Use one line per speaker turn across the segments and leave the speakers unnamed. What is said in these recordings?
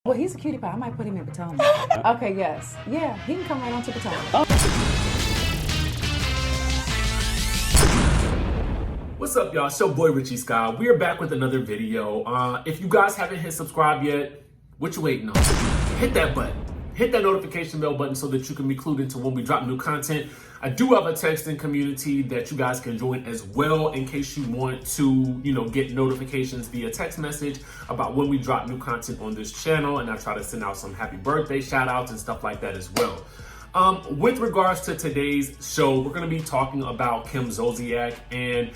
Well, he's a cutie pie. I might put him in Potomac. Okay, yes. Yeah, he can come right on to Potomac.
What's up, y'all? It's your boy Richie Scott. We are back with another video. If you guys haven't hit subscribe yet, what you waiting on? Hit that button. Hit that notification bell button so that you can be clued into when we drop new content. I do have a texting community that you guys can join as well in case you want to, get notifications via text message about when we drop new content on this channel. And I try to send out some happy birthday shout outs and stuff like that as well. With regards to today's show, we're going to be talking about Kim Zolciak, and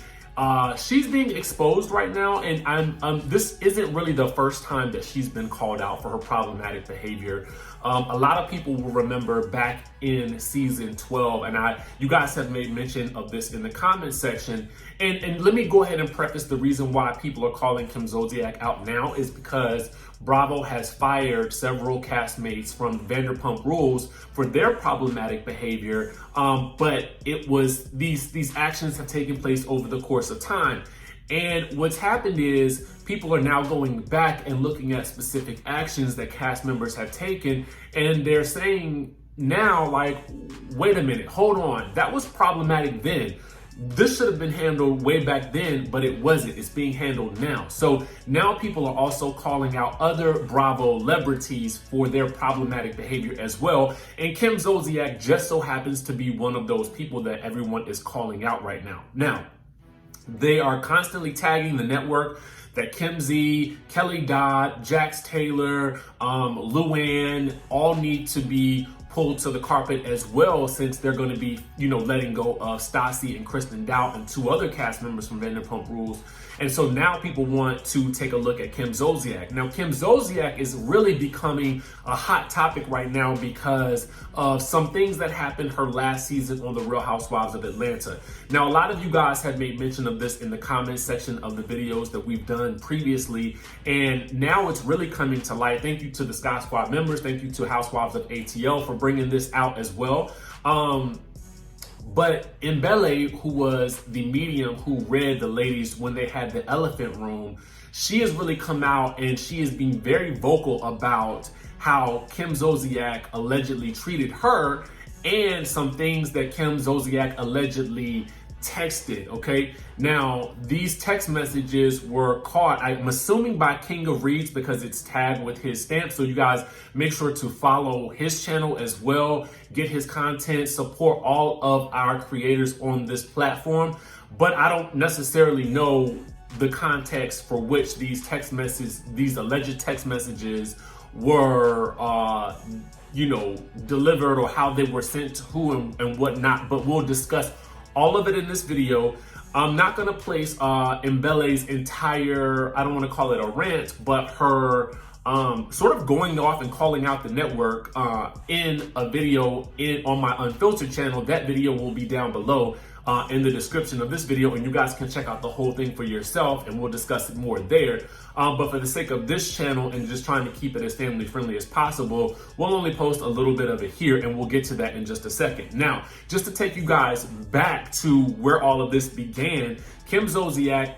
she's being exposed right now, and this isn't really the first time that she's been called out for her problematic behavior. A lot of people will remember back in season 12, and you guys have made mention of this in the comment section. And let me go ahead and preface the reason why people are calling Kim Zolciak out now is because Bravo has fired several castmates from Vanderpump Rules for their problematic behavior. But it was these actions have taken place over the course of time. And what's happened is people are now going back and looking at specific actions that cast members have taken. And they're saying now, like, wait a minute, hold on. That was problematic then. This should have been handled way back then, but it wasn't. It's being handled now. So now people are also calling out other Bravo celebrities for their problematic behavior as well. And Kim Zolciak just so happens to be one of those people that everyone is calling out right now. Now, they are constantly tagging the network that Kim Z, Kelly Dodd, Jax Taylor, Luann all need to be pulled to the carpet as well, since they're going to be, letting go of Stassi and Kristen Dout and two other cast members from Vanderpump Rules. And so now people want to take a look at Kim Zolciak. Now, Kim Zolciak is really becoming a hot topic right now because of some things that happened her last season on The Real Housewives of Atlanta. Now, a lot of you guys have made mention of this in the comment section of the videos that we've done previously, and now it's really coming to light. Thank you to the Sky Squad members. Thank you to Housewives of ATL for bringing this out as well. But Mbele, who was the medium who read the ladies when they had the elephant room, she has really come out and she is being very vocal about how Kim Zolciak allegedly treated her and some things that Kim Zolciak allegedly texted, okay? Now, these text messages were caught, I'm assuming, by King of Reads because it's tagged with his stamp. So you guys make sure to follow his channel as well, get his content, support all of our creators on this platform. But I don't necessarily know the context for which these alleged text messages were, delivered, or how they were sent to who and whatnot. But we'll discuss all of it in this video. I'm not going to place Mbele's entire, I don't want to call it a rant, but her sort of going off and calling out the network in a video on my Unfiltered channel. That video will be down below in the description of this video, and you guys can check out the whole thing for yourself, and we'll discuss it more there. But for the sake of this channel and just trying to keep it as family friendly as possible, we'll only post a little bit of it here, and we'll get to that in just a second. Now, just to take you guys back to where all of this began, Kim Zolciak,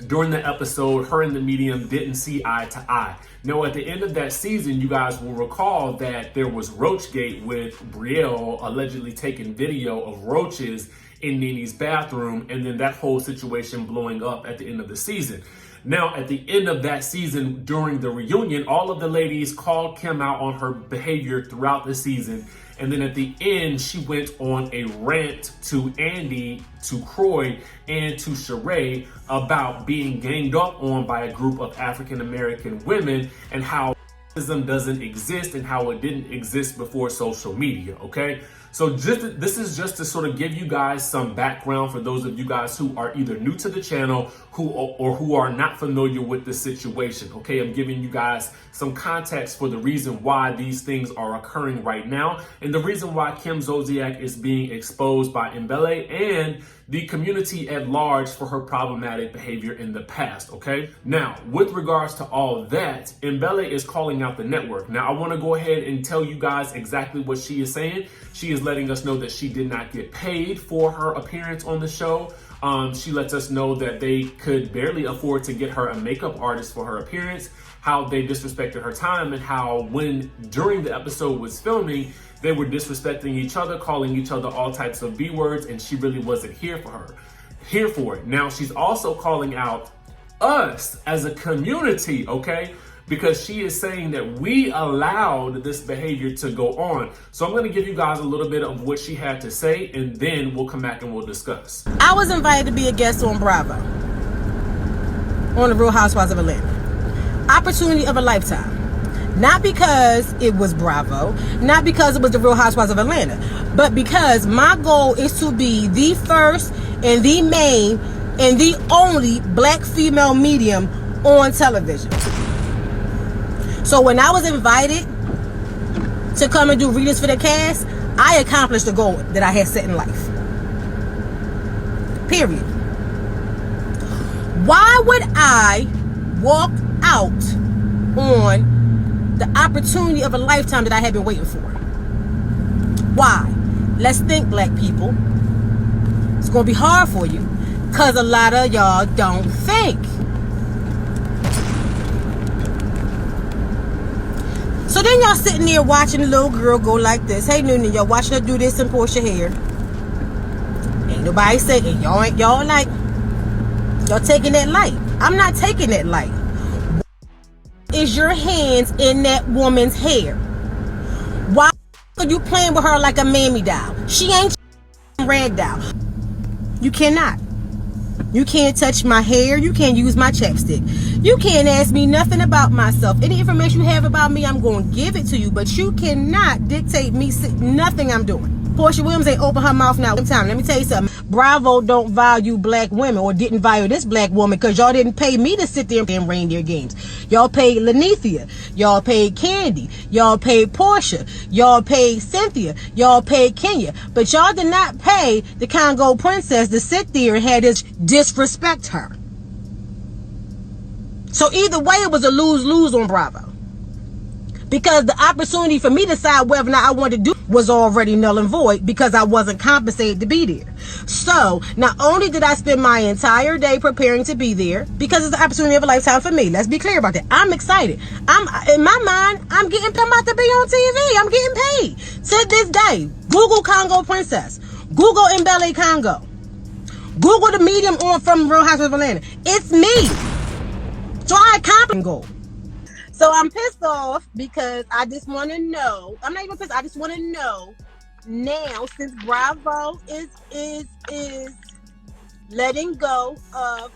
during the episode, her and the medium didn't see eye to eye. Now, at the end of that season, you guys will recall that there was Roachgate with Brielle allegedly taking video of roaches in Nene's bathroom, and then that whole situation blowing up at the end of the season. Now, at the end of that season, during the reunion, all of the ladies called Kim out on her behavior throughout the season. And then at the end, she went on a rant to Andy, to Khloe, and to Sheree about being ganged up on by a group of African-American women and how racism doesn't exist and how it didn't exist before social media, okay? So this is just to sort of give you guys some background for those of you guys who are either new to the channel who are not familiar with the situation, okay? I'm giving you guys some context for the reason why these things are occurring right now and the reason why Kim Zolciak is being exposed by Mbele and the community at large for her problematic behavior in the past, okay? Now, with regards to all that, Mbele is calling out the network. Now, I want to go ahead and tell you guys exactly what she is saying. She is letting us know that she did not get paid for her appearance on the show. She lets us know that they could barely afford to get her a makeup artist for her appearance, how they disrespected her time, and how when during the episode was filming, they were disrespecting each other, calling each other all types of B words, and she really wasn't here for it. Now she's also calling out us as a community, okay? Because she is saying that we allowed this behavior to go on. So I'm gonna give you guys a little bit of what she had to say, and then we'll come back and we'll discuss.
I was invited to be a guest on Bravo, on the Real Housewives of Atlanta. Opportunity of a lifetime. Not because it was Bravo, not because it was the Real Housewives of Atlanta, but because my goal is to be the first and the main and the only black female medium on television. So when I was invited to come and do readings for the cast, I accomplished the goal that I had set in life. Period. Why would I walk out on the opportunity of a lifetime that I had been waiting for? Why? Let's think, black people. It's going to be hard for you because a lot of y'all don't think. So then y'all sitting there watching the little girl go like this. Hey, Nene, y'all watching her do this and Porsha hair. Ain't nobody saying, y'all like, y'all taking that light. I'm not taking that light. Is your hands in that woman's hair? Why are you playing with her like a mammy doll? She ain't rag doll. You cannot. You can't touch my hair. You can't use my chapstick. You can't ask me nothing about myself. Any information you have about me, I'm going to give it to you. But you cannot dictate me nothing I'm doing. Porsha Williams ain't open her mouth now. Let me tell you something. Bravo don't value black women, or didn't value this black woman, because y'all didn't pay me to sit there and reindeer games. Y'all paid Lenithia. Y'all paid Kandi. Y'all paid Porsha. Y'all paid Cynthia. Y'all paid Kenya. But y'all did not pay the Congo princess to sit there and had this disrespect her. So either way, it was a lose-lose on Bravo. Because the opportunity for me to decide whether or not I wanted to do was already null and void because I wasn't compensated to be there. So not only did I spend my entire day preparing to be there, because it's the opportunity of a lifetime for me. Let's be clear about that. I'm excited. In my mind, I'm about to be on TV. I'm getting paid. To this day, Google Congo Princess. Google Mbele Congo. Google the medium on from Real Housewives of Atlanta. It's me. So I accomplished goal. So I'm pissed off because I just want to know. I'm not even pissed. I just want to know now, since Bravo is letting go of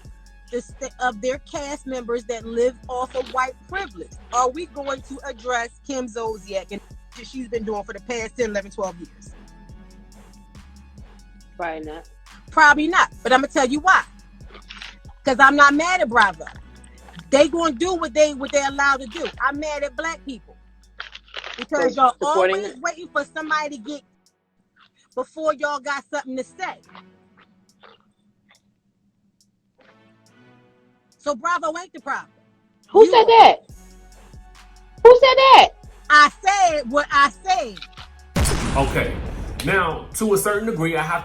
their cast members that live off of white privilege. Are we going to address Kim ZOLCIAK and what she's been doing for the past 10, 11, 12 years?
Probably not.
Probably not. But I'm gonna tell you why. Because I'm not mad at Bravo. They gonna do what they're allowed to do. I'm mad at black people because y'all always waiting for somebody to get before y'all got something to say. So Bravo ain't the problem.
Who said that? Who said that?
I said what I said.
Okay. Now, to a certain degree, I have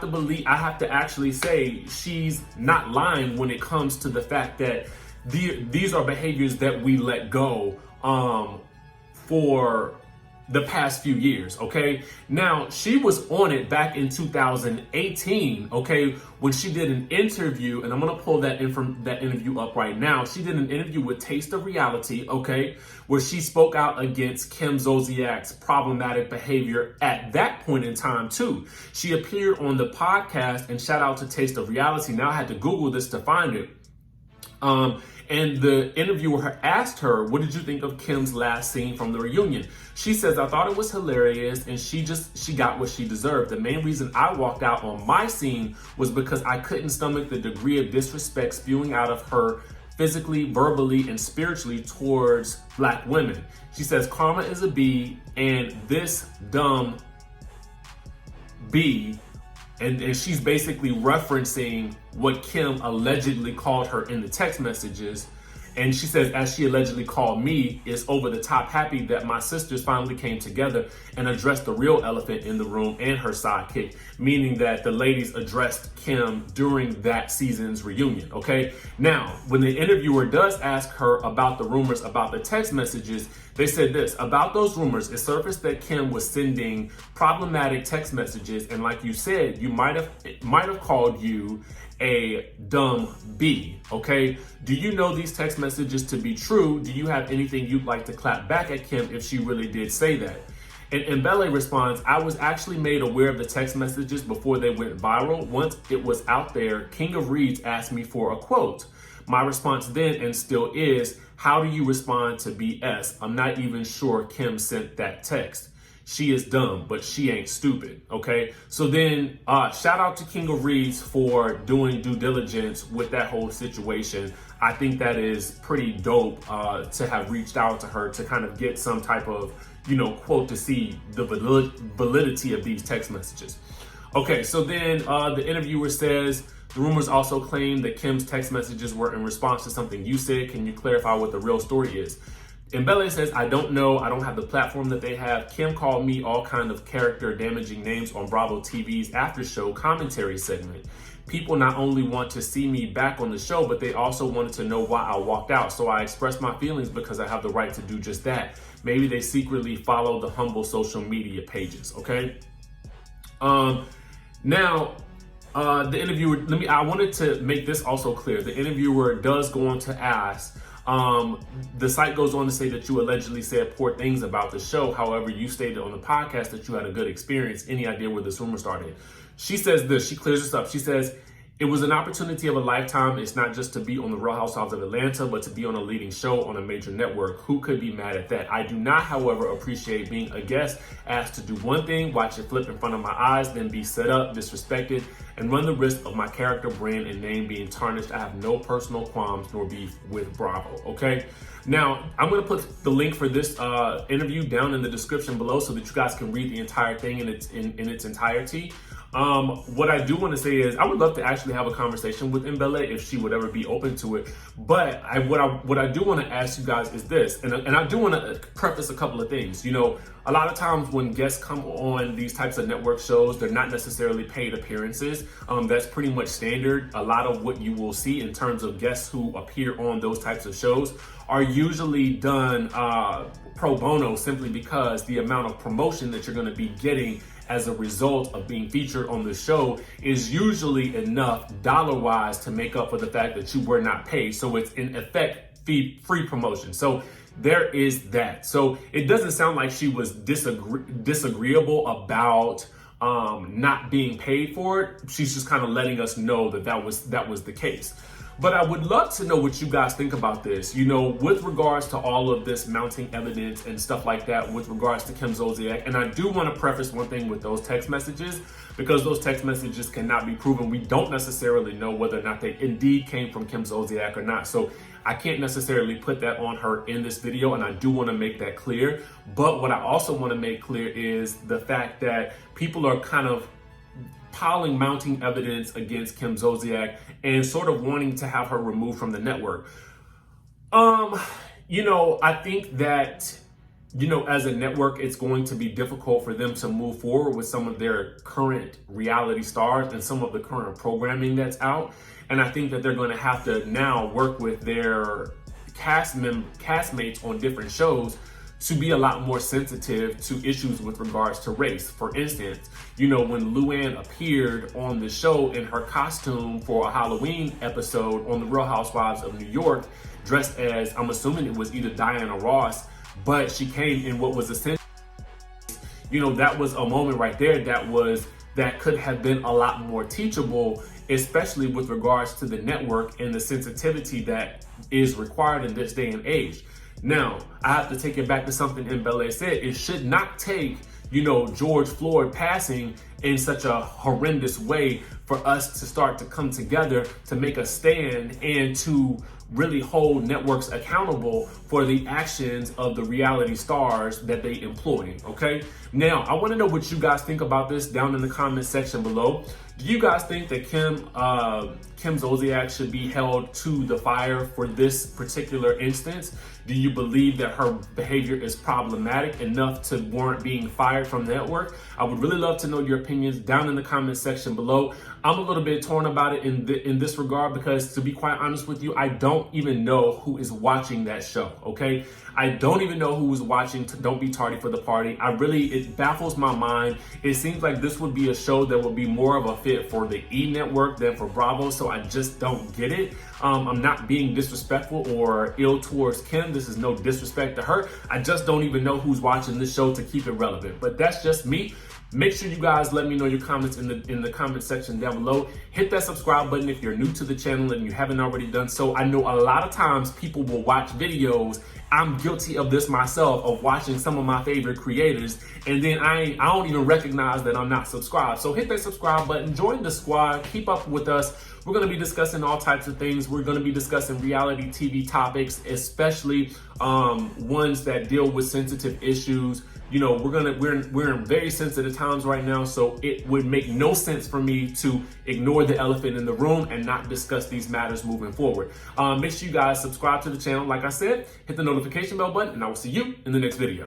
to actually say she's not lying when it comes to the fact that these are behaviors that we let go for the past few years, okay? Now, she was on it back in 2018, okay, when she did an interview, and I'm gonna pull that interview up right now. She did an interview with Taste of Reality, okay, where she spoke out against Kim ZOLCIAK's problematic behavior at that point in time, too. She appeared on the podcast, and shout out to Taste of Reality. Now I had to Google this to find it. And the interviewer asked her, what did you think of Kim's last scene from the reunion? She says, I thought it was hilarious and she got what she deserved. The main reason I walked out on my scene was because I couldn't stomach the degree of disrespect spewing out of her physically, verbally, and spiritually towards black women. She says, karma is a bee and this dumb bee. And she's basically referencing what Kim allegedly called her in the text messages. And she says, as she allegedly called me, is over the top happy that my sisters finally came together and addressed the real elephant in the room and her sidekick, meaning that the ladies addressed Kim during that season's reunion, okay? Now, when the interviewer does ask her about the rumors about the text messages, they said this, about those rumors, it surfaced that Kim was sending problematic text messages, and like you said, it might have called you a dumb B, okay? Do you know these text messages to be true? Do you have anything you'd like to clap back at Kim if she really did say that? And Bele responds, I was actually made aware of the text messages before they went viral. Once it was out there, King of Reeds asked me for a quote. My response then and still is, how do you respond to BS? I'm not even sure Kim sent that text. She is dumb, but she ain't stupid, okay? So then, shout out to King of Reeds for doing due diligence with that whole situation. I think that is pretty dope to have reached out to her to kind of get some type of, quote to see the validity of these text messages. Okay, so then the interviewer says, the rumors also claim that Kim's text messages were in response to something you said. Can you clarify what the real story is? And Bele says, I don't know. I don't have the platform that they have. Kim called me all kind of character damaging names on Bravo TV's after show commentary segment. People not only want to see me back on the show, but they also wanted to know why I walked out. So I expressed my feelings because I have the right to do just that. Maybe they secretly follow the humble social media pages, okay? Now, the interviewer, I wanted to make this also clear. The interviewer does go on to ask, the site goes on to say that you allegedly said poor things about the show. However, you stated on the podcast that you had a good experience. Any idea where this rumor started? She says this, she clears this up. She says, it was an opportunity of a lifetime. It's not just to be on the Real Housewives of Atlanta, but to be on a leading show on a major network. Who could be mad at that? I do not, however, appreciate being a guest asked to do one thing, watch it flip in front of my eyes, then be set up, disrespected, and run the risk of my character, brand, and name being tarnished. I have no personal qualms nor beef with Bravo, okay? Now, I'm going to put the link for this interview down in the description below so that you guys can read the entire thing in its entirety. What I do want to say is I would love to actually have a conversation with Mbele if she would ever be open to it. But what I do want to ask you guys is this, and I do want to preface a couple of things. A lot of times when guests come on these types of network shows, they're not necessarily paid appearances. That's pretty much standard. A lot of what you will see in terms of guests who appear on those types of shows are usually done pro bono, simply because the amount of promotion that you're going to be getting as a result of being featured on the show is usually enough dollar-wise to make up for the fact that you were not paid. So it's in effect free promotion. So there is that. So it doesn't sound like she was disagreeable about not being paid for it. She's just kind of letting us know that was the case. But I would love to know what you guys think about this, with regards to all of this mounting evidence and stuff like that with regards to Kim Zolciak. And I do want to preface one thing with those text messages, because those text messages cannot be proven. We don't necessarily know whether or not they indeed came from Kim Zolciak or not. So I can't necessarily put that on her in this video, and I do want to make that clear. But what I also want to make clear is the fact that people are kind of mounting evidence against Kim Zolciak and sort of wanting to have her removed from the network. I think that, as a network, it's going to be difficult for them to move forward with some of their current reality stars and some of the current programming that's out. And I think that they're going to have to now work with their castmates on different shows to be a lot more sensitive to issues with regards to race. For instance, when Luann appeared on the show in her costume for a Halloween episode on the Real Housewives of New York, dressed as, I'm assuming it was either Diana Ross, but she came in what was essentially, that was a moment right there that could have been a lot more teachable, especially with regards to the network and the sensitivity that is required in this day and age. Now, I have to take it back to something Mbele said. It should not take, George Floyd passing in such a horrendous way for us to start to come together to make a stand and to really hold networks accountable for the actions of the reality stars that they employ, okay? Now, I want to know what you guys think about this down in the comment section below. Do you guys think that Kim ZOLCIAK should be held to the fire for this particular instance? Do you believe that her behavior is problematic enough to warrant being fired from the network? I would really love to know your opinions down in the comment section below. I'm a little bit torn about it in this regard because, to be quite honest with you, I don't even know who is watching that show, okay? I don't even know who is watching Don't Be Tardy for the Party. It baffles my mind. It seems like this would be a show that would be more of a fit for the E! Network than for Bravo, so I just don't get it. I'm not being disrespectful or ill towards Kim. This is no disrespect to her. I just don't even know who's watching this show to keep it relevant, but that's just me. Make sure you guys let me know your comments in the comment section down below. Hit that subscribe button if you're new to the channel and you haven't already done so. I know a lot of times people will watch videos. I'm guilty of this myself, of watching some of my favorite creators, and then I don't even recognize that I'm not subscribed. So hit that subscribe button, join the squad, keep up with us. We're going to be discussing all types of things. We're going to be discussing reality TV topics, especially ones that deal with sensitive issues. You know, we're in very sensitive times right now, so it would make no sense for me to ignore the elephant in the room and not discuss these matters moving forward. Make sure you guys subscribe to the channel. Like I said, hit the notification bell button, and I will see you in the next video.